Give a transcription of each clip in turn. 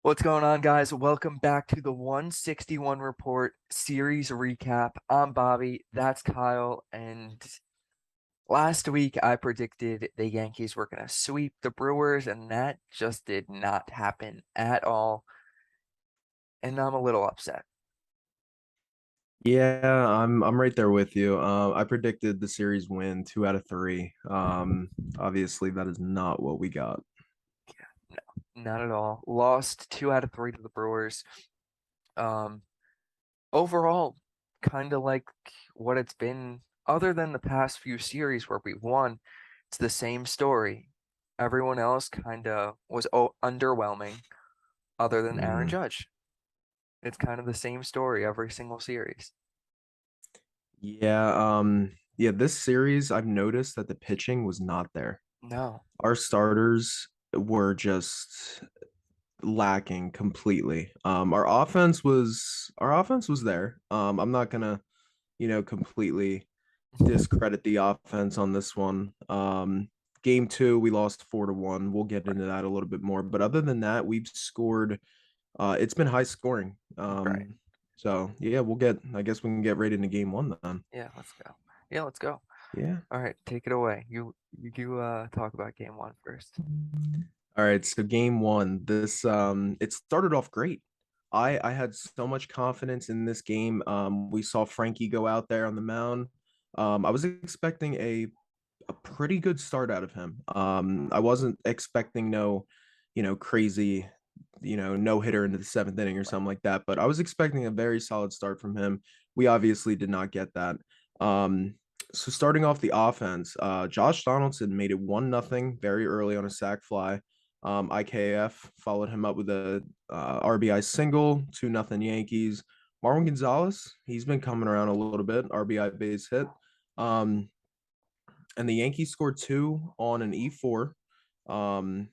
What's going on, guys? Welcome back to the 161 Report series recap. I'm Bobby, that's Kyle, and last week I predicted the Yankees were going to sweep the Brewers, and that just did not happen at all, and I'm a little upset. Yeah, I'm right there with you. I predicted the series win 2 out of 3. Obviously that is not what we got. No, not at all. Lost 2 out of 3 to the Brewers. Um, Overall, kind of like what it's been, other than the past few series where we've won, it's the same story. Everyone else kind of was underwhelming, other than Aaron Mhm. Judge. It's kind of the same story every single series. Yeah, this series I've noticed that the pitching was not there. No, Our starters were just lacking completely. Our offense was there. I'm not gonna, completely discredit the offense on this one. Game two, we lost 4-1. We'll get into that a little bit more. But other than that, we've scored. It's been high scoring. right. So yeah, I guess we can get right into game one then. Yeah, let's go. Yeah, let's go. Yeah. All right, take it away. You talk about game one first. All right. So game one, this it started off great. I had so much confidence in this game. We saw Frankie go out there on the mound. I was expecting a pretty good start out of him. I wasn't expecting no, crazy, no hitter into the seventh inning or something like that, but I was expecting a very solid start from him. We obviously did not get that. So starting off the offense, Josh Donaldson made it 1-0 very early on a sac fly. IKF followed him up with a RBI single, 2-0 Yankees. Marwin Gonzalez, he's been coming around a little bit, RBI base hit. Um, and the Yankees scored two on an E4, um,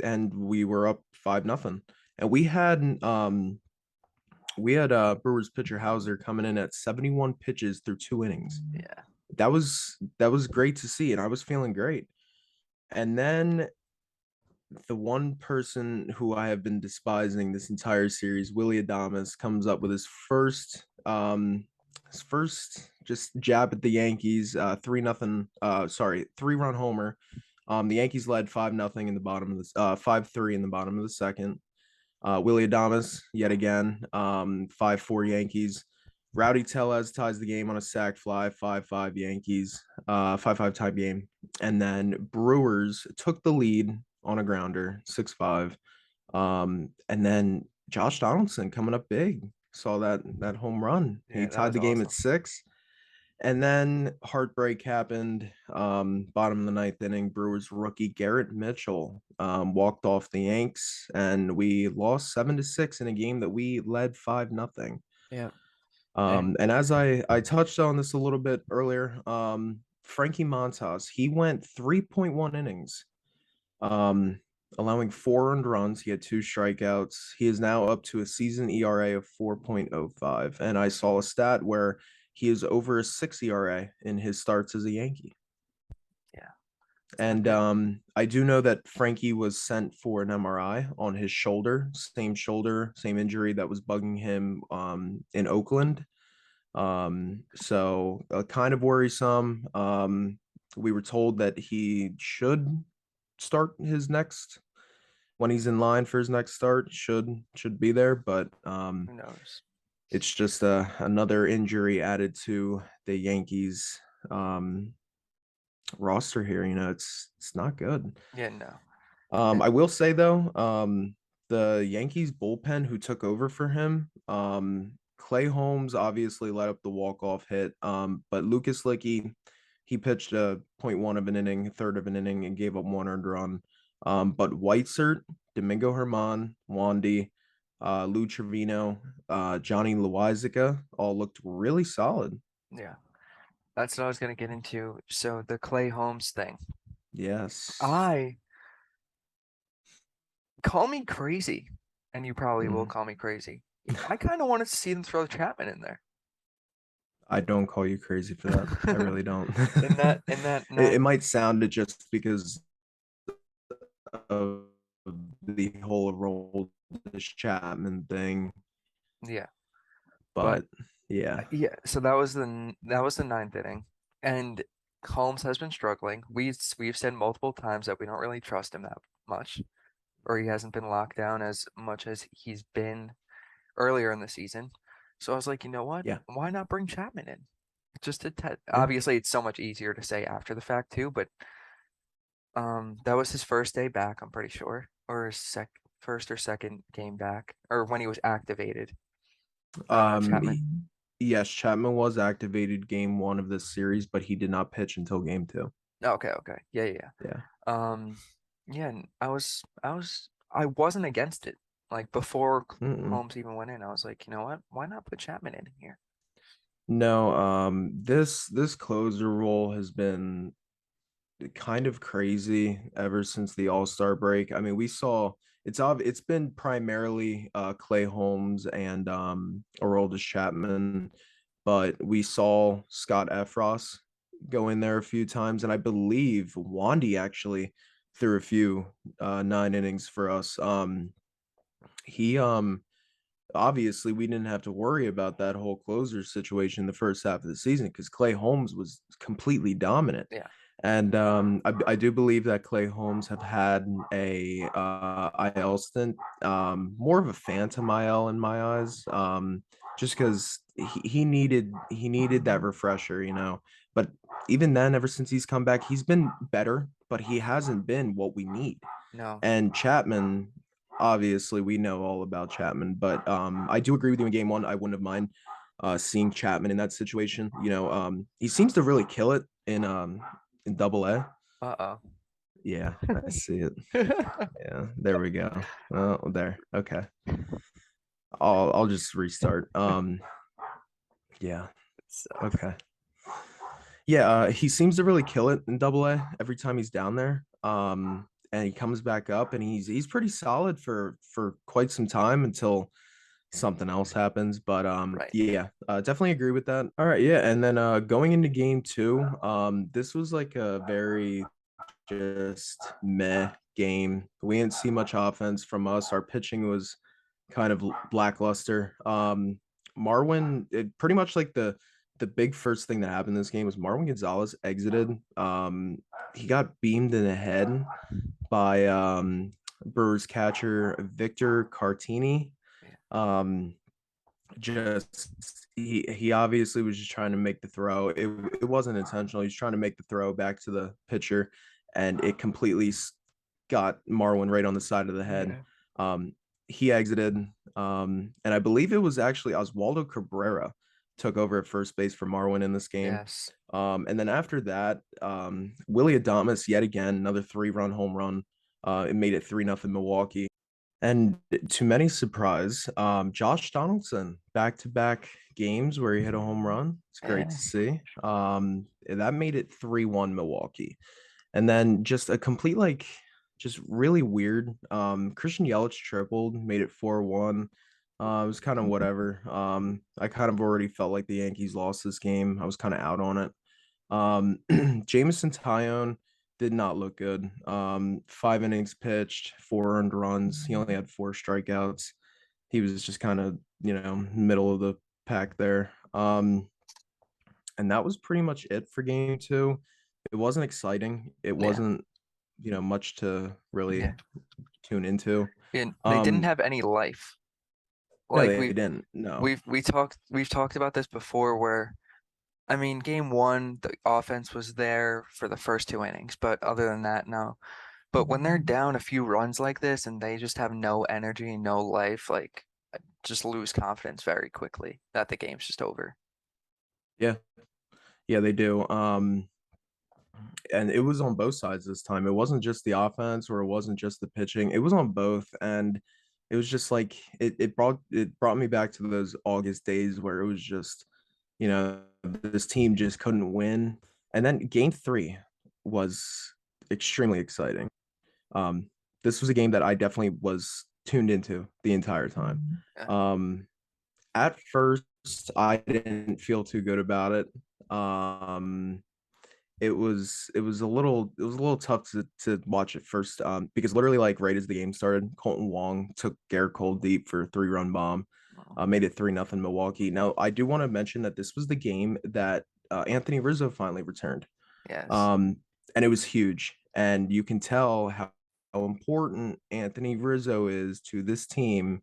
and we were up 5-0. And we had Brewers pitcher Hauser coming in at 71 pitches through 2 innings. Yeah. That was great to see, and I was feeling great. And then the one person who I have been despising this entire series, Willie Adames, comes up with his first just jab at the Yankees, 3-0, 3-run homer. The Yankees led 5-0 in the bottom of this 5-3 in the bottom of the second. Willie Adames yet again, 5-4 Yankees. Rowdy Tellez ties the game on a sac fly, 5-5 Yankees, 5-5 tie game. And then Brewers took the lead on a grounder, 6-5. And then Josh Donaldson coming up big. Saw that home run. He Yeah, that tied was the game at awesome. 6. And then heartbreak happened. Bottom of the ninth inning, Brewers rookie Garrett Mitchell walked off the Yanks, and we lost 7-6 in a game that we led 5-0. Yeah. And And as I touched on this a little bit earlier, Frankie Montas, he went 3.1 innings, um, allowing 4 earned runs. He had 2 strikeouts. He is now up to a season ERA of 4.05. And I saw a stat where he is over a 6 ERA in his starts as a Yankee. yeah, it's not And good. I do know that Frankie was sent for an MRI on his shoulder, same injury that was bugging him in Oakland. So kind of worrisome. We were told that he should start his next when he's in line for his next start, should be there, but Who knows? it's just another injury added to the Yankees um roster here. It's not good. Yeah, no. I And will say though, the Yankees bullpen who took over for him, Clay Holmes obviously let up the walk-off hit. But Lucas Licky, he pitched a point one of an inning, third of an inning, and gave up 1 earned run. But Whitesert, Domingo Herman, Wandy, Lou Trevino, Johnny Loizica all looked really solid. yeah, that's what I was gonna get into. So the Clay Holmes thing. Yes. I Call me crazy, and you probably will Mhm. call me crazy. I kind of wanted to see them throw Chapman in there. I don't call you crazy for that. I really don't. In that It not might sound it just because of the whole role this Chapman thing, Yeah, but but yeah, yeah. So that was the ninth inning, and Holmes has been struggling. We've said multiple times that we don't really trust him that much, or he hasn't been locked down as much as he's been earlier in the season. So I was like, you know what? yeah, Why not bring Chapman in? Just to te yeah. Obviously it's so much easier to say after the fact too, but that was his first day back, I'm pretty sure, or his sec first or second game back, or when he was activated. Um, Chapman. he- yes, Chapman was activated game one of this series, but he did not pitch until game two. Okay, okay. Yeah, yeah, Yeah. yeah. Yeah, and I wasn't against it. Like before Mm-mm. Holmes even went in, I was like, you know what? Why not put Chapman in here? No, this closer role has been kind of crazy ever since the All-Star break. I mean, it's been primarily Clay Holmes and Aroldis Chapman, but we saw Scott Efros go in there a few times, and I believe Wandy actually threw a few nine innings for us. He Obviously we didn't have to worry about that whole closer situation the first half of the season because Clay Holmes was completely dominant. Yeah. And I do believe that Clay Holmes have had a IL stint, more of a phantom IL in my eyes, just because he needed that refresher, you know. But even then, ever since he's come back, he's been better, but he hasn't been what we need. No. And Chapman, obviously, we know all about Chapman, but I do agree with you in game one. I wouldn't have mind seeing Chapman in that situation. You know, he seems to really kill it in double A. Uh-oh. Yeah, I see it. Yeah, there we go. Oh, there. Okay. I'll just restart. Yeah. Sucks. Okay. Yeah, he seems to really kill it in double A every time he's down there. And he comes back up and he's pretty solid for quite some time until something else happens. But Right. yeah, definitely agree with that. All right, yeah. And then going into game two, this was like a very just meh game. We didn't see much offense from us. Our pitching was kind of lackluster. Marwin, pretty much like the big first thing that happened in this game was Marwin Gonzalez exited. He got beamed in the head by Brewers catcher Victor Cartini. Yeah. Um, just he obviously was just trying to make the throw. It wasn't intentional. He's trying to make the throw back to the pitcher, and it completely got Marwin right on the side of the head. Yeah. Um, he exited, and I believe it was actually Oswaldo Cabrera took over at first base for Marwin in this game. Yes. And then after that, Willie Adames yet again another 3-run home run. It made it 3-0 Milwaukee. And to many surprise, Josh Donaldson back-to-back games where he hit a home run. It's great Yeah. to see. That made it 3-1 Milwaukee. And then just a complete just really weird. Christian Yelich tripled, made it 4-1. It was kind of whatever. I kind of already felt like the Yankees lost this game. I was kind of out on it. Jameson Tyone did not look good. 5 innings pitched, 4 earned runs. He only had 4 strikeouts. He was just kind of, middle of the pack there. And that was pretty much it for game two. It wasn't exciting. It Yeah. wasn't, much to really Yeah. tune into. And they didn't Um, have any life. no, Like they didn't. No. we've talked about this before where I mean game one the offense was there for the first two innings, but other than that, no. But when they're down a few runs like this and they just have no energy, no life, like I just lose confidence very quickly that the game's just over. Yeah. Yeah, they do. And it was on both sides this time. It wasn't just the offense or it wasn't just the pitching. It was on both. And it was just like it brought me back to those August days where it was just, this team just couldn't win. And then game three was extremely exciting. Um, this was a game that I definitely was tuned into the entire time. Yeah. At first, I didn't feel too good about it. Um, it was a little tough to watch at first, because literally like right as the game started, Colton Wong took Garrett Cole deep for a 3-run bomb, Oh, made it 3-0 Milwaukee. Now I do want to mention that this was the game that Anthony Rizzo finally returned, yes. um, and it was huge, and you can tell how important Anthony Rizzo is to this team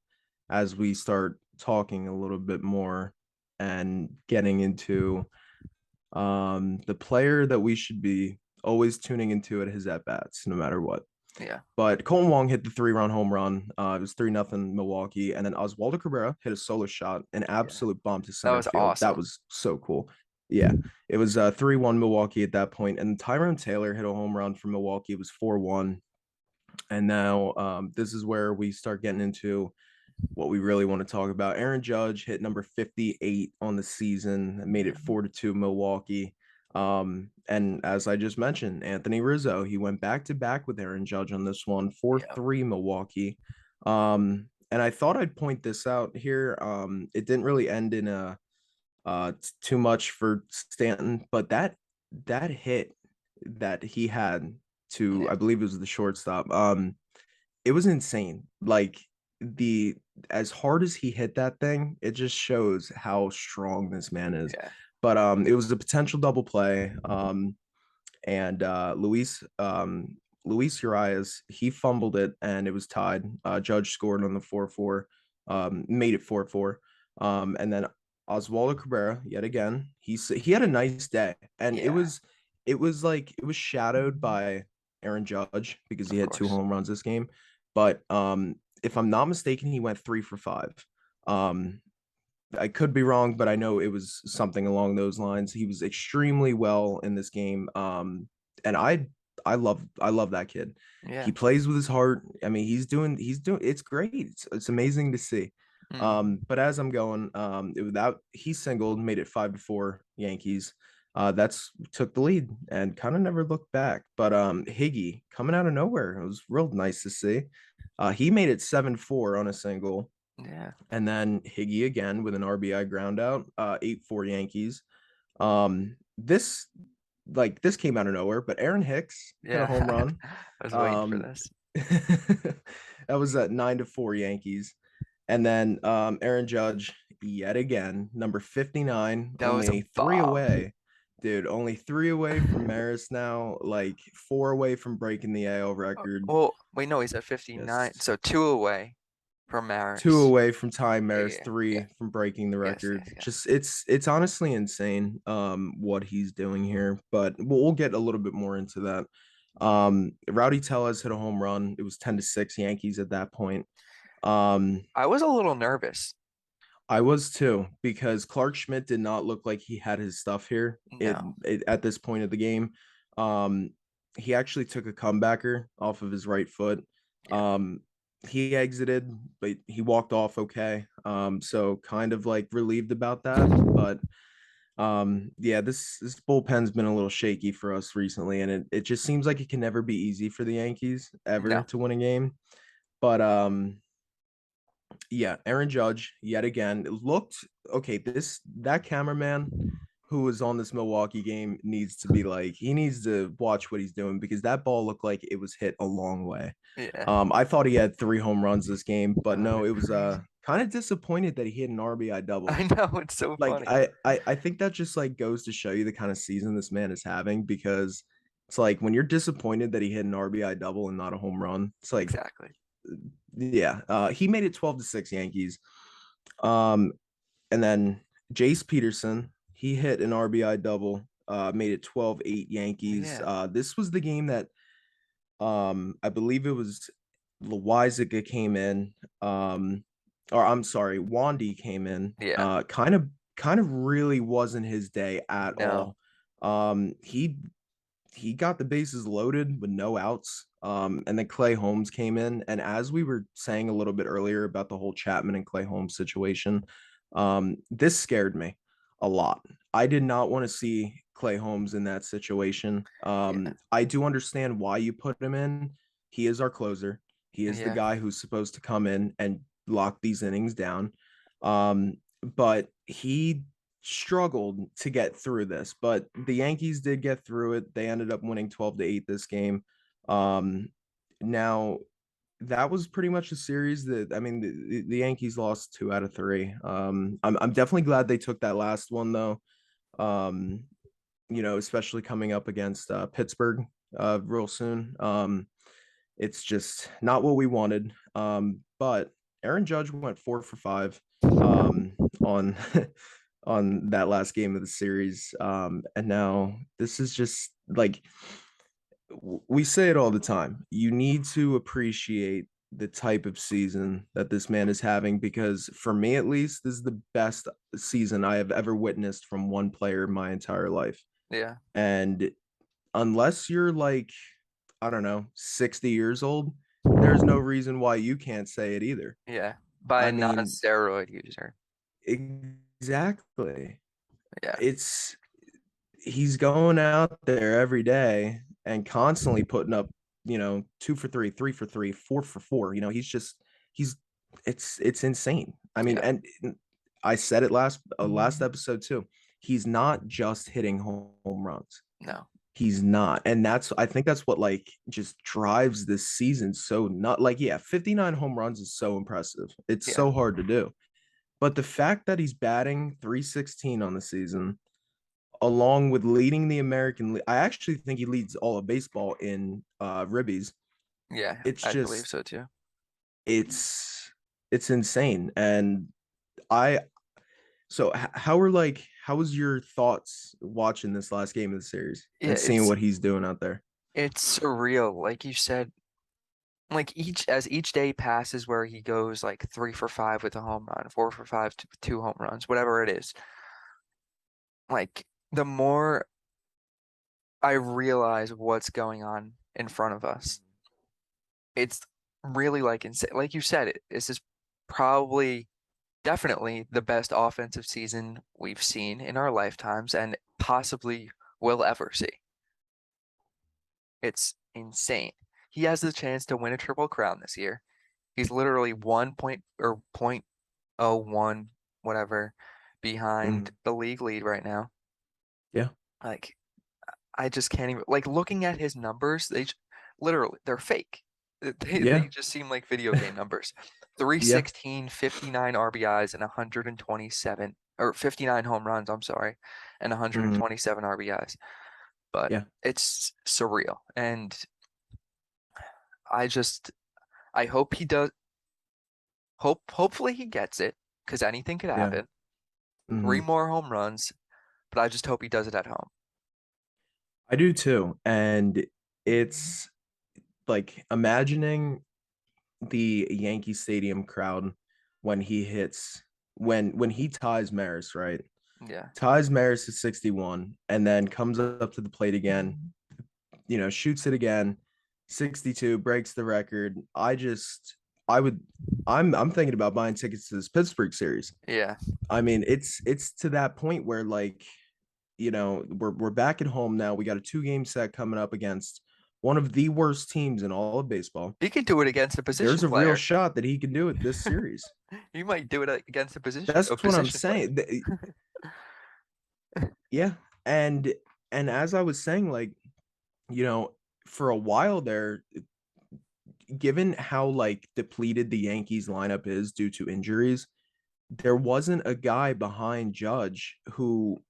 as we start talking a little bit more and getting into the player that we should be always tuning into at his at bats, no matter what. Yeah. But Colton Wong hit the 3-run home run. It was 3-0 Milwaukee, and then Oswaldo Cabrera hit a solo shot, an Yeah. absolute bomb to That center was field. That awesome. was so cool. Yeah, it was 3-1 Milwaukee at that point, and Tyrone Taylor hit a home run for Milwaukee. It was 4-1, and now this is where we start getting into what we really want to talk about. Aaron Judge hit number 58 on the season, made Yeah. it 4-2 Milwaukee. And as I just mentioned, Anthony Rizzo, he went back to back with Aaron Judge on this one, Yeah. 4-3 Milwaukee. And I thought I'd point this out here. It didn't really end in a too much for Stanton, but that hit that he had to, Yeah. I believe it was the shortstop. It was insane. Like the as hard as he hit that thing, it just shows how strong this man is. Yeah. But it was a potential double play. And Luis Urias, he fumbled it and it was tied. Judge scored on the 4-4, made it 4-4. And then Oswaldo Cabrera, yet again, he had a nice day. And it Yeah. was it was like it was shadowed by Aaron Judge because he Of had two course. home runs this game. But if I'm not mistaken, he went 3 for 5. Um, I could be wrong, but I know it was something along those lines. He was extremely well in this game. And I love that kid. Yeah. He plays with his heart. I mean, he's doing it's great. It's amazing to see. Hmm. But as I'm going, without he singled, made it 5-4 Yankees. That's took the lead and kind of never looked back. But Higgy coming out of nowhere, it was real nice to see. He made it 7-4 on a single. Yeah. And then Higgy again with an RBI ground out, 8-4 Yankees. This this came out of nowhere, but Aaron Hicks hit a Yeah. home run. I was waiting for Um, this. that was at 9-4 Yankees. And then Aaron Judge yet again, number 59, That was a only three bomb. away. Dude, only 3 away from Maris now, like 4 away from breaking the AL record. Well, wait, no, he's at 59. Just So two away from two Maris. away from tying Yeah. Maris, Yeah. Yeah. three from breaking the Yes. record. Yes. Yes. Just it's honestly insane what he's doing here, but we'll get a little bit more into that. Rowdy Tellez hit a home run. It was 10-6 Yankees at that point. Um, I was a little nervous. I was too because Clark Schmidt did not look like he had his stuff here No. at this point of the game. Um, he actually took a comebacker off of his right foot. Yeah. Um, he exited, but he walked off okay. So kind of like relieved about that. But yeah, this bullpen's been a little shaky for us recently, and it just seems like it can never be easy for the Yankees ever No. to win a game. But yeah, Aaron Judge yet again. It looked okay. That cameraman who was on this Milwaukee game needs to be like he needs to watch what he's doing because that ball looked like it was hit a long way. Yeah. I thought he had 3 home runs this game, but That would have no, been it was crazy. kind of disappointed that he hit an RBI double. I know, it's so Like funny. I think that just like goes to show you the kind of season this man is having because it's like when you're disappointed that he hit an RBI double and not a home run, it's like Exactly. yeah, he made it 12-6 Yankees. Um, and then Jace Peterson, he hit an RBI double, made it 12-8 Yankees. Yeah. This was the game that I believe it was Loizaga came in, or I'm sorry, Wandy came in. Yeah. Kind of really wasn't his day at No. all. He got the bases loaded with no outs. And then Clay Holmes came in. And as we were saying a little bit earlier about the whole Chapman and Clay Holmes situation, this scared me a lot. I did not want to see Clay Holmes in that situation. Yeah. I do understand why you put him in. He is our closer. He is the Yeah. guy who's supposed to come in and lock these innings down. But struggled to get through this, but the Yankees did get through it. They ended up winning 12-8 this game. Um, now that was pretty much a series that I mean the Yankees lost 2 out of 3. I'm definitely glad they took that last one though. Um, especially coming up against Pittsburgh real soon. It's just not what we wanted. But Aaron Judge went 4 for 5 on on that last game of the series. And now this is just like we say it all the time. You need to appreciate the type of season that this man is having because for me at least this is the best season I have ever witnessed from one player my entire life. Yeah. And unless you're like, I don't know, 60 years old, there's no reason why you can't say it either. Yeah. By I a mean, non-steroid user. exactly. Yeah. It's he's going out there every day and constantly putting up, 2 for 3, 3 for 3, 4 for 4. He's it's insane. I mean, Yeah. and I said it last episode too. He's not just hitting home runs. No. He's not. And I think that's what like just drives this season so not like, yeah, 59 home runs is so impressive. It's Yeah. so hard to do. But the fact that he's batting 316 on the season, along with leading the American League, I actually think he leads all of baseball in ribbies. Yeah. It's I believe just so too. it's it's insane. And I so how was your thoughts watching this last game of the series Yeah. and seeing what he's doing out there? It's surreal. Like you said, like each day passes where he goes like 3 for 5 with a home run, 4 for 5 with 2 home runs, whatever it is. Like the more I realize what's going on in front of us, it's really like insane. Like you said, this is probably definitely the best offensive season we've seen in our lifetimes and possibly will ever see. It's insane. He has the chance to win a triple crown this year. He's literally 1.01 whatever behind Mhm. the league lead right now. Yeah. Like I just can't even like looking at his numbers, literally they're fake. They Yeah. just seem like video game numbers. Three Yeah. sixteen, 59 RBIs and 127 or 59 home runs, I'm sorry, and Mhm. 127 RBIs. But Yeah. it's surreal. And I just I hope he does hopefully he gets it because anything could Yeah. happen. Three Mhm. more home runs, but I just hope he does it at home. I do too. And it's like imagining the Yankee Stadium crowd when he hits when he ties Maris, right? Yeah. Ties Maris at 61 and then comes up to the plate again, shoots it again, 62, breaks the record. I would I'm thinking about buying tickets to this Pittsburgh series. Yeah. I mean, it's to that point where like, we're back at home now. We got a 2 game set coming up against one of the worst teams in all of baseball. He could do it against a There's position a real player. shot that he can do it this series. He might do it against That's a what I'm position player. saying. Yeah. And as I was saying, like, you know, for a while there, given how like depleted the Yankees lineup is due to injuries, there wasn't a guy behind Judge who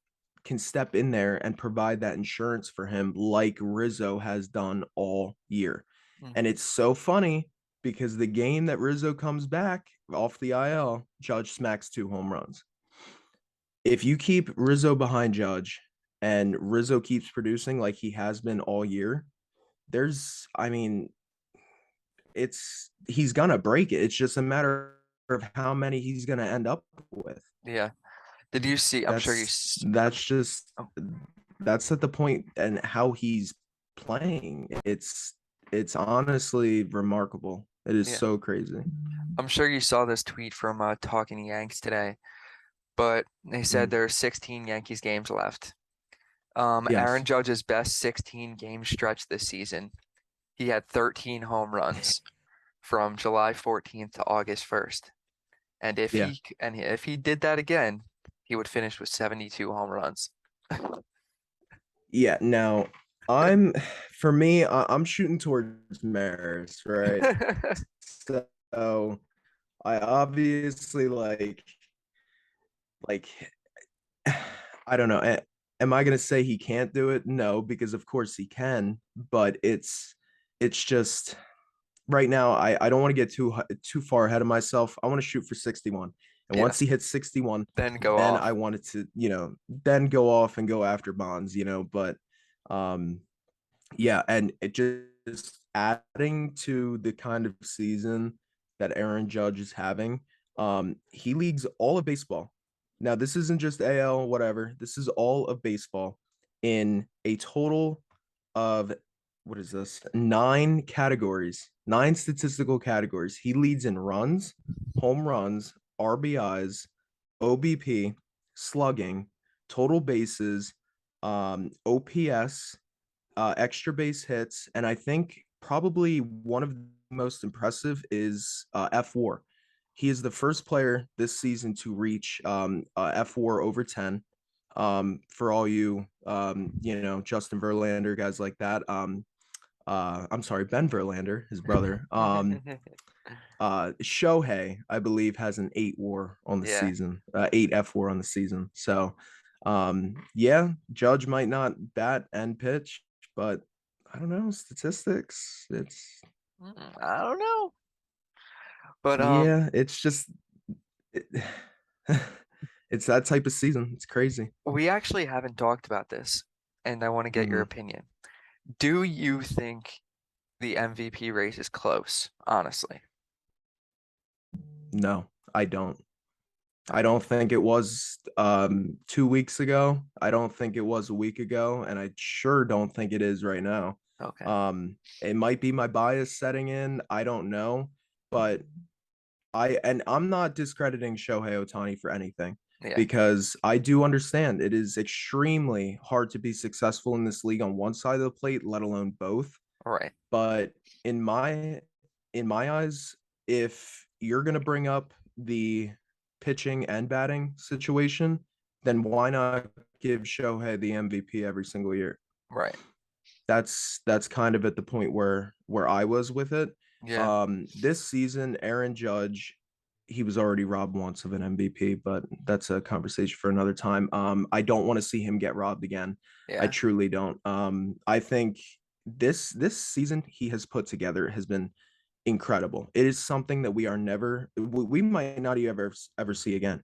can step in there and provide that insurance for him like Rizzo has done all year. And Hmm. it's so funny because the game that Rizzo comes back off the IL, Judge smacks 2 home runs. If you keep Rizzo behind Judge and Rizzo keeps producing like he has been all year, I mean, he's gonna break it. It's just a matter of how many he's gonna end up with. Yeah. Did you see? I'm sure That's just oh, that's at the point and how he's playing. It's honestly remarkable. It is yeah. so crazy. I'm sure you saw this tweet from Talking Yanks today, but they said Mm. there are 16 Yankees games left. Aaron Yes. Judge's best 16 game stretch this season. He had 13 home runs from July 14th to August 1st. And Yeah. if he did that again, he would finish with 72 home runs. Yeah, now I'm for me, I'm shooting towards Maris, right? So I obviously like I don't know. Am I gonna say he can't do it? No, because of course he can, but it's just right now I don't want to get too far ahead of myself. I want to shoot for 61. And Yeah, once he hits 61, then go then I off. wanted to, then go off and go after Bonds, but um yeah, and it just adding to the kind of season that Aaron Judge is having. He leads all of baseball. Now, this isn't just AL, whatever. This is all of baseball in a total of what is this? Nine categories, nine statistical categories. He leads in runs, home runs, RBIs, OBP, slugging, total bases, OPS, extra base hits, and I think probably one of the most impressive is F4. He is the first player this season to reach F4 over 10. For all you, Justin Verlander, guys like that. I'm sorry, Ben Verlander, his brother. Shohei, I believe, has an 8 WAR on the Yeah, season, 8 F4 on the season. So, yeah, Judge might not bat and pitch, but I don't know statistics. It's I don't know, but yeah, it's just it, it's that type of season. It's crazy. we actually haven't talked about this, and I want to get your Mhm. opinion. Do you think the MVP race is close, honestly? No, I don't. I Okay. don't think it was 2 weeks ago. I don't think it was a week ago, and I sure don't think it is right now. Okay. It might be my bias setting in. I don't know, but I'm not discrediting Shohei Ohtani for anything Yeah. because I do understand it is extremely hard to be successful in this league on one side of the plate, let alone both. Right. But in my eyes, if you're gonna bring up the pitching and batting situation, then why not give Shohei the MVP every single year? Right. That's kind of at the point where I was with it. Yeah. This season, Aaron Judge, he was already robbed once of an MVP, but that's a conversation for another time. I don't want to see him get robbed again. I Yeah. truly don't. I think this season he has put together has been incredible. It is something that we might not ever see again.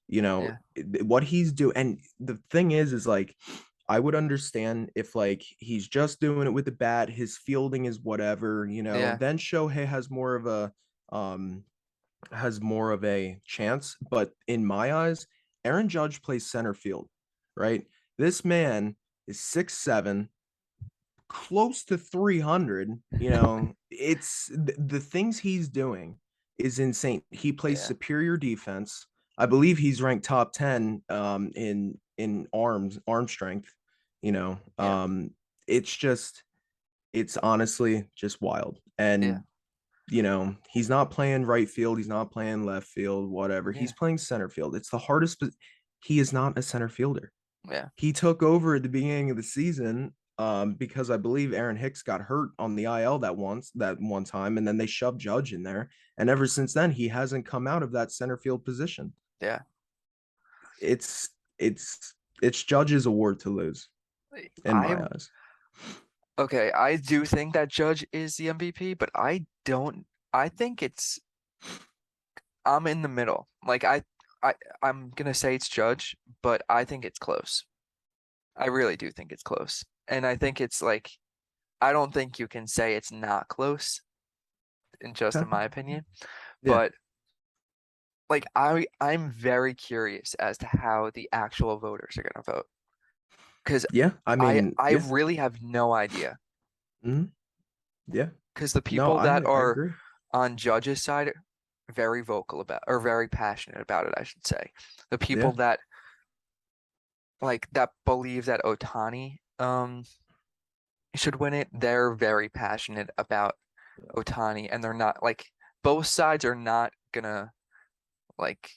Yeah. What he's doing, and the thing is like I would understand if like he's just doing it with the bat, his fielding is whatever, Yeah. then Shohei um has more of a chance. But in my eyes, Aaron Judge plays center field, right? This man is 6'7", close to 300. It's the things he's doing is insane. He plays Yeah. superior defense. I believe he's ranked top 10 in arm strength. you know Yeah. um it's honestly just wild. Yeah. And he's not playing right field, he's not playing left field, whatever. He's Yeah. playing center field. It's the hardest, but he is not a center fielder. Yeah. He took over at the beginning of the season because I believe Aaron Hicks got hurt on the IL that one time, and then they shoved Judge in there. And ever since then, he hasn't come out of that center field position. Yeah. It's it's Judge's award to lose in I my eyes. okay, I do think that Judge is the MVP, but I don't I think I'm in the middle. Like I'm gonna say it's Judge, but I think it's close. I really do think it's close. And I think it's like I don't think you can say it's not close in just Okay. in my opinion. Yeah. But like I'm very curious as to how the actual voters are gonna vote. Because Yeah. I mean, I yeah. really have no idea. Mhm. Yeah. Because the No, people that I are agree. on Judge's side very vocal about or very passionate about it, I should say. The people Yeah. that that believe that Otani should win it, they're very passionate about Otani and they're not like both sides are not gonna like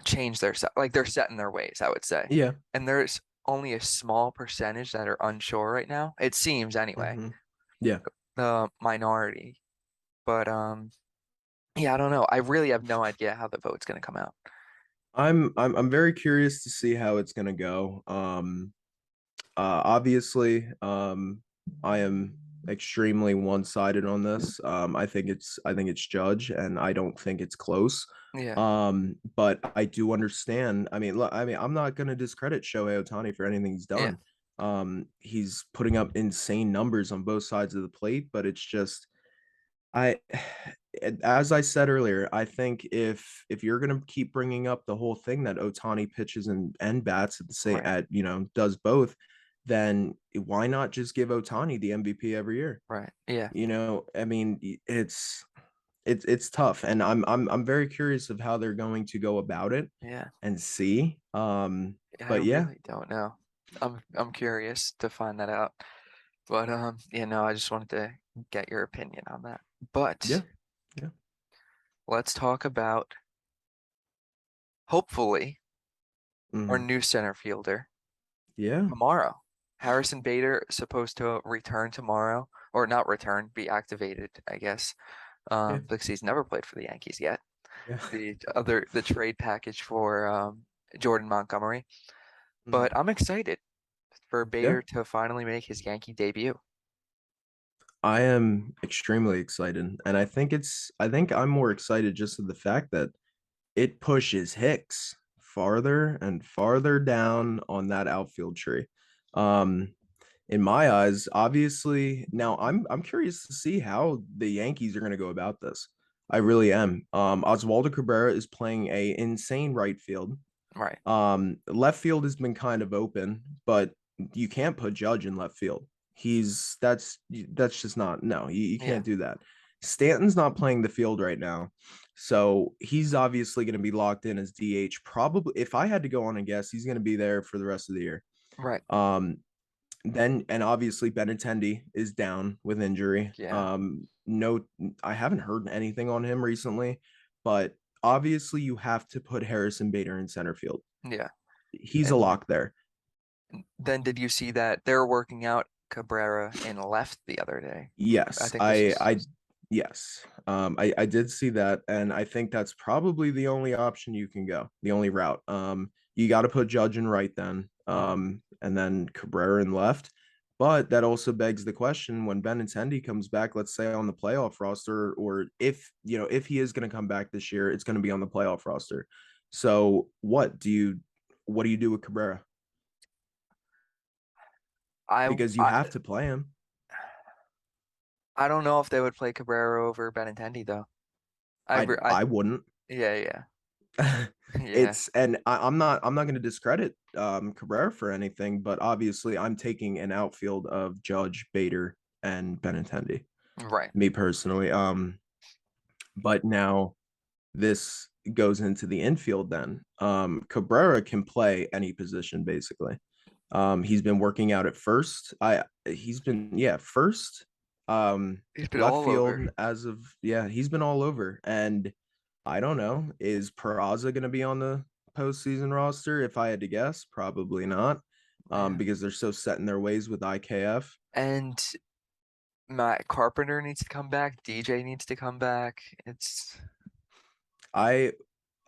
change their like they're set in their ways, I would say. Yeah. And there's only a small percentage that are unsure right now. It seems anyway, Hmm. Yeah. the minority. But yeah, I don't know. I really have no idea how the vote's gonna come out. I'm very curious to see how it's gonna go. Obviously, I am extremely one-sided on this. I think it's Judge, and I don't think it's close. Yeah, But I do understand. I'm not gonna discredit Shohei Ohtani for anything he's yeah, done. He's putting up insane numbers on both sides of the plate, but it's just I as I said earlier, I think if you're gonna keep bringing up the whole thing that Otani pitches and bats at the same right, at does both, then why not just give Otani the MVP every year? right. Yeah, I mean, it's tough, and I'm very curious of how they're going to go about it yeah. and see. I But yeah, really don't know. I'm curious to find that out. But I just wanted to get your opinion on that. But yeah, yeah, let's talk about hopefully our mhm, new center fielder yeah, tomorrow. Harrison Bader is supposed to return tomorrow, or not return, be activated, I guess, yeah, because he's never played for the Yankees yet. yeah, The trade package for Jordan Montgomery. mhm, But I'm excited for yeah. Bader to finally make his Yankee debut. I am extremely excited, and I think I'm more excited just of the fact that it pushes Hicks farther and farther down on that outfield tree. Um, in my eyes, obviously, now I'm curious to see how the Yankees are going to go about this. I really am. Oswaldo Cabrera is playing a insane right field. Right. Left field has been kind of open, but you can't put Judge in left field. That's just not no, you Yeah. can't do that. Stanton's not playing the field right now. So he's obviously going to be locked in as DH. Probably if I had to go on and guess, he's going to be there for the rest of the year. Right. Um, then and obviously Benintendi is down with injury. Yeah. No, I haven't heard anything on him recently, but obviously you have to put Harrison Bader in center field. Yeah. He's a And lock there. then did you see that they're working out Cabrera in left the other day? I Yes, think this I was I yes. I did see that, and I think that's probably the only option you can go, the only route. You got to put Judge in right then, Mhm. and then Cabrera in left. But that also begs the question when Benintendi comes back, let's say on the playoff roster, or if he is going to come back this year, it's going to be on the playoff roster. So what do you do with Cabrera? I Because you I have to play him. I don't know if they would play Cabrera over Benintendi though. I I I wouldn't. yeah, yeah. Yeah. It's and I'm not going to discredit Cabrera for anything, but obviously I'm taking an outfield of Judge, Bader, and Benintendi. Right. Me personally. But now this goes into the infield. Then Cabrera can play any position basically. He's been working out at first. He's been first. He's been Left all field over. as of he's been all over. And I don't know, is Peraza going to be on the postseason roster? If I had to guess, probably not. Yeah. Because they're so set in their ways with IKF. And Matt Carpenter needs to come back. DJ needs to come back. It's I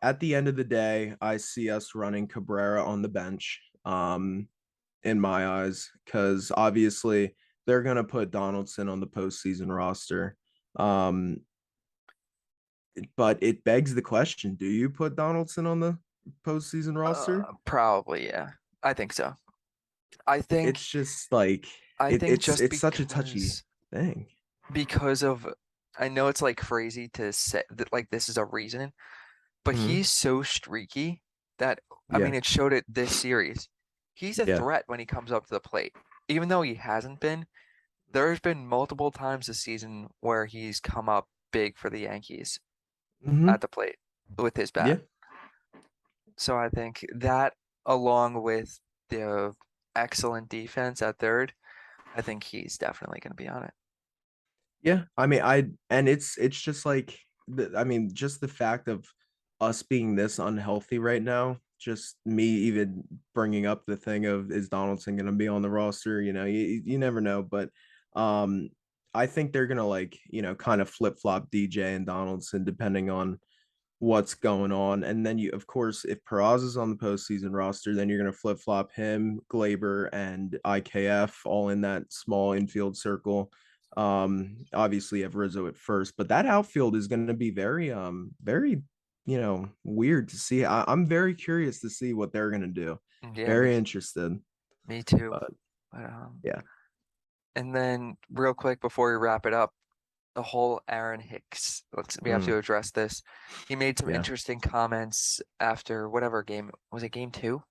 At the end of the day, I see us running Cabrera on the bench. In my eyes, because obviously they're gonna put Donaldson on the postseason roster. Um, but it begs the question: do you put Donaldson on the postseason roster? probably, yeah. I think so. I think It's just like I it, think it's just it's such a touchy thing. because of I know it's like crazy to say that like this is a reason, but Hmm. he's so streaky that I mean Yeah, it showed it this series. He's a yeah, threat when he comes up to the plate. Even though he hasn't been, there's been multiple times this season where he's come up big for the Yankees at hmm, the plate with his bat. yeah, So I think that along with the excellent defense at third, I think he's definitely going to be on it. yeah. I mean, I and it's just like I mean, just the fact of us being this unhealthy right now, just me even bringing up the thing of is Donaldson going to be on the roster? You never know, but um, I think they're going to like kind of flip flop DJ and Donaldson depending on what's going on. And then you, of course, if Peraz is on the postseason roster, then you're going to flip flop him, Glaber, and IKF all in that small infield circle. Obviously, you have Rizzo at first, but that outfield is going to be very, weird to see. I'm very curious to see what they're going to do. Yeah, Very interested. me too. But But yeah. and then real quick before we wrap it up, the whole Aaron Hicks. We have to Mm, address this. He made some yeah, interesting comments after whatever game. Was it game two?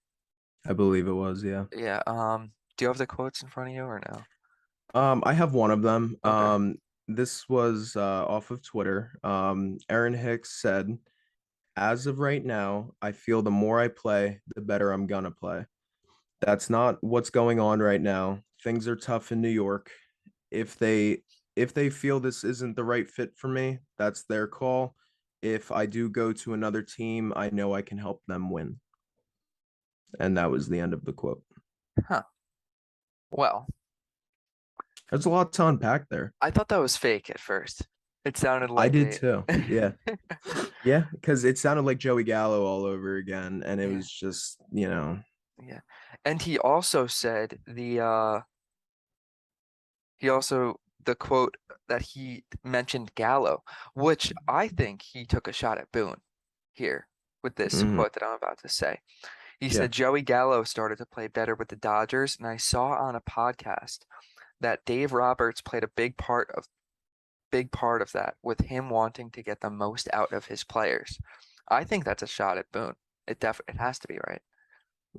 I believe it was. Yeah. Yeah. Do you have the quotes in front of you or no? I have one of them. Okay. This was off of Twitter. Aaron Hicks said, "As of right now, I feel the more I play, the better I'm gonna play. That's not what's going on right now. Things are tough in New York. If they if they feel this isn't the right fit for me, that's their call. If I do go to another team, I know I can help them win." And that was the end of the quote. Huh. Well, There's a lot to unpack there. I thought that was fake at first. It sounded I like did a too. Yeah. Yeah, because it sounded like Joey Gallo all over again, and it yeah, was just, yeah. And he also said he also the quote that he mentioned Gallo, which I think he took a shot at Boone here with this mhm, quote that I'm about to say. He yeah, said Joey Gallo started to play better with the Dodgers, and I saw on a podcast that Dave Roberts played a big part of that with him wanting to get the most out of his players. I think that's a shot at Boone. It has to be, right?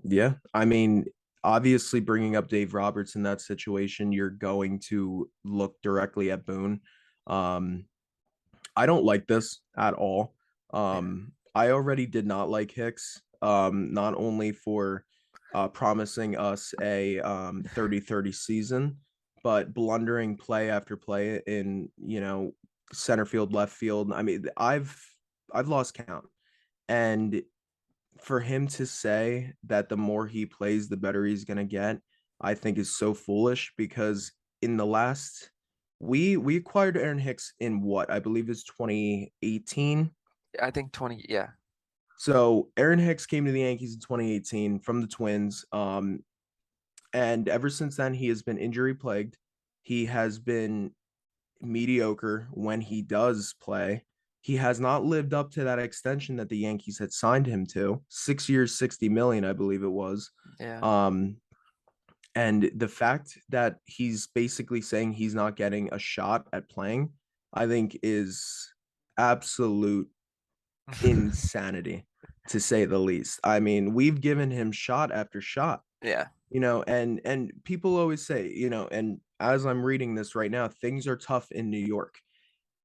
yeah. I mean, obviously, bringing up Dave Roberts in that situation, you're going to look directly at Boone. Um, I don't like this at all. Yeah. I already did not like Hicks, not only for promising us a 30-30 season, but blundering play after play in, center field, left field. I mean, I've lost count. And for him to say that the more he plays, the better he's gonna get, I think is so foolish because in the last we acquired Aaron Hicks in what I believe is 2018. I think 20, yeah. So Aaron Hicks came to the Yankees in 2018 from the Twins. And ever since then he has been injury plagued. He has been mediocre when he does play. He has not lived up to that extension that the Yankees had signed him to. 6 years, 60 million, I believe it was. Yeah. Um, and the fact that he's basically saying he's not getting a shot at playing, I think is absolute insanity to say the least. I mean, we've given him shot after shot, Yeah. and people always say, and as I'm reading this right now, things are tough in New York.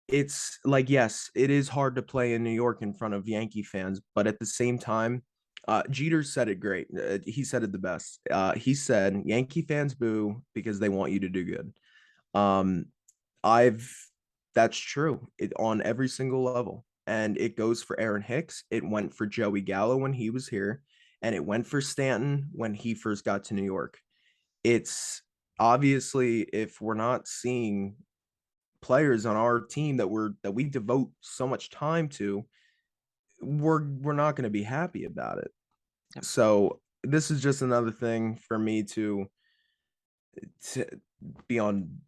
It's like, yes, it is hard to play in New York in front of Yankee fans, but at the same time, Jeter said it great. He said it the best. He said, "Yankee fans boo because they want you to do good." Um, I've That's true. On every single level, and it goes for Aaron Hicks. It went for Joey Gallo when he was here, and it went for Stanton when he first got to New York. It's obviously if we're not seeing players on our team that we devote so much time to, we're not going to be happy about it. Yep. So this is just another thing for me to be on,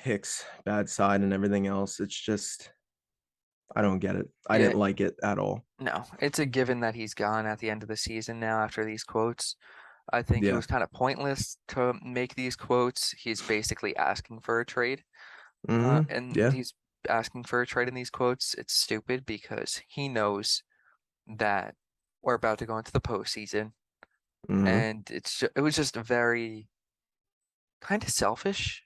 Hicks bad side and everything else. It's just I don't get it. I Yeah. didn't like it at all. No, it's a given that he's gone at the end of the season now after these quotes. I think it Yeah. was kind of pointless to make these quotes. He's basically asking for a trade. And Yeah. he's asking for a trade in these quotes. It's stupid because he knows that we're about to go into the postseason, hmm and it was just very kind of selfish,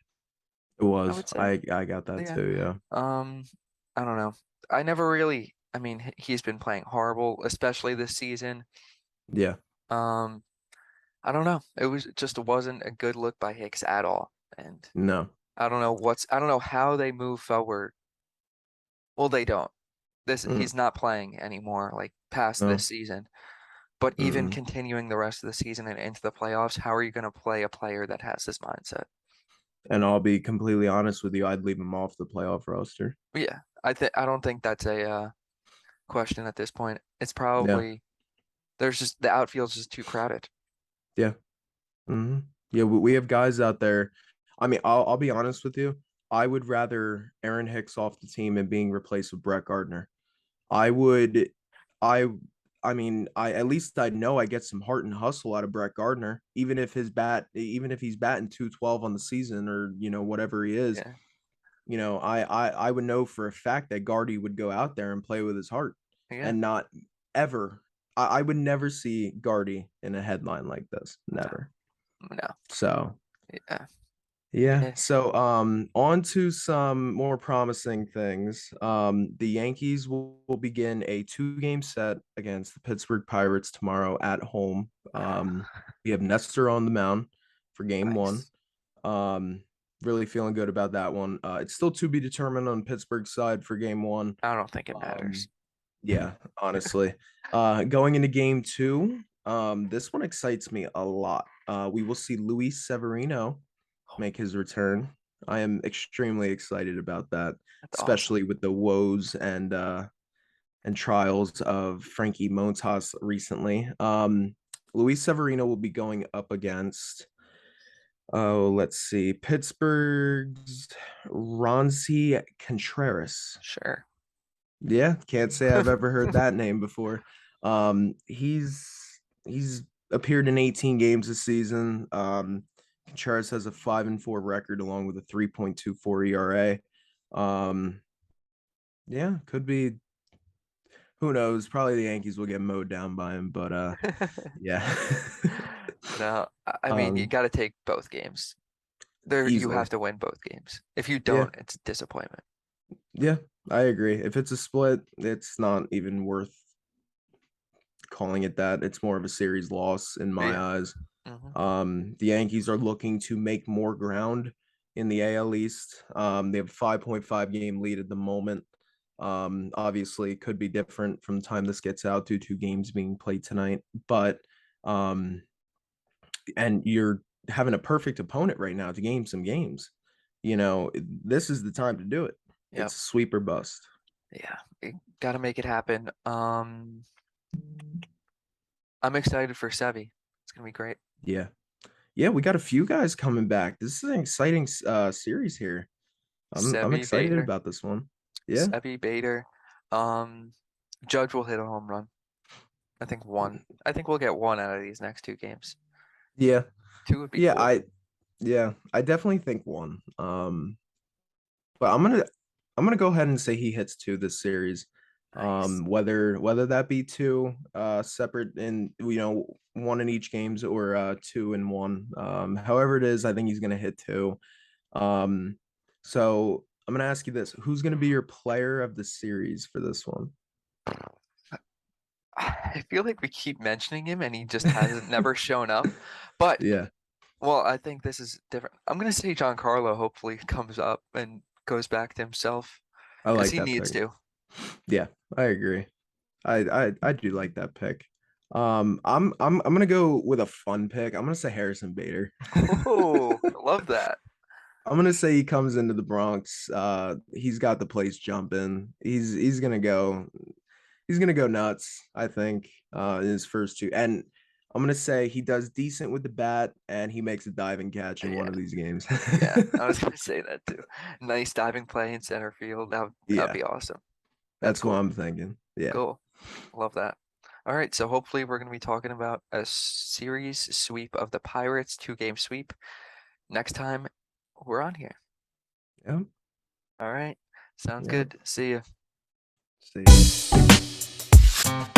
It I was. would say. I got that Yeah. too. Yeah. Um, I don't know. I never really. I mean, he's been playing horrible, especially this season. Yeah. Um, I don't know. It just wasn't a good look by Hicks at all, and No. I don't know how they move forward. Well, they don't. Mm, he's not playing anymore, like past no. this season. But even Mm. continuing the rest of the season and into the playoffs, how are you going to play a player that has this mindset? And I'll be completely honest with you, I'd leave him off the playoff roster. Yeah, I don't think that's a question at this point. It's Yeah. probably there's just the outfield's just too crowded. Yeah. Hmm. Yeah, we have guys out there. I mean, I'll be honest with you. I would rather Aaron Hicks off the team and being replaced with Brett Gardner. I would, I, I mean, I at least I know I get some heart and hustle out of Brett Gardner, even if he's batting 212 on the season or whatever he is. Yeah, I would know for a fact that Gardy would go out there and play with his heart yeah, and not ever. I would never see Gardy in a headline like this. no, Never. no, So yeah, yeah. yeah. So on to some more promising things. The Yankees will begin a 2-game set against the Pittsburgh Pirates tomorrow at home. We have Nestor on the mound for game one. Nice. Um, really feeling good about that one. It's still to be determined on Pittsburgh's side for game one. I don't think it Um, matters. yeah, honestly. Going into game two, this one excites me a lot. We will see Luis Severino make his return. I am extremely excited about that, That's awesome. especially with the woes and trials of Frankie Montas recently. Luis Severino will be going up against let's see, Pittsburgh's Ronzi Contreras. Sure. Yeah, can't say I've ever heard that name before. He's appeared in 18 games this season. Contreras has a 5-4 record along with a 3.24 ERA. Um, yeah, could be. Who knows? Probably the Yankees will get mowed down by him, but yeah, No, I mean you um, got to take both games. There, you easily. have to win both games. If you Yeah, don't, it's a disappointment. yeah, I agree. If it's a split, it's not even worth calling it that. It's more of a series loss in my Yeah. eyes. Hmm. The Yankees are looking to make more ground in the AL East. They have a 5.5 game lead at the moment. Obviously, it could be different from the time this gets out due to games being played tonight. But and you're having a perfect opponent right now to game some games. This is the time to do it. Yep. It's sweep or bust. Yeah. You got to make it happen. I'm excited for Sevy. It's gonna be great. Yeah. Yeah, we got a few guys coming back. This is an exciting series here. I'm Sevy, excited Bader, about this one. Yeah. Sevy, Bader. Um, Judge will hit a home run. I think one. I think we'll get one out of these next two games. Yeah. Two would be Yeah, cool. I definitely think one. But I'm gonna go ahead and say he hits two this series. Nice. Whether that be two separate in one in each games or two in one. However it is, I think he's gonna hit two. Um, so I'm gonna ask you this: who's gonna be your player of the series for this one? I feel like we keep mentioning him and he just hasn't never shown up. But Yeah, well, I think this is different. I'm gonna say Giancarlo hopefully comes up and goes back to himself I because like he that needs pick. to. Yeah, I agree. I do like that pick. I'm gonna go with a fun pick. I'm gonna say Harrison Bader. Oh, I love that. I'm gonna say he comes into the Bronx. He's got the place jumping. He's gonna go nuts, I think, in his first two. And I'm gonna say he does decent with the bat and he makes a diving catch in one Yeah, of these games. yeah. I was gonna say that too. Nice diving play in center field. That'd Yeah, be awesome. That's that's what cool. I'm thinking. Yeah. Cool. Love that. All right, so hopefully we're gonna be talking about a series sweep of the Pirates, two-game sweep next time we're on here. Yeah. All right. Sounds Yeah. good. See ya. See ya.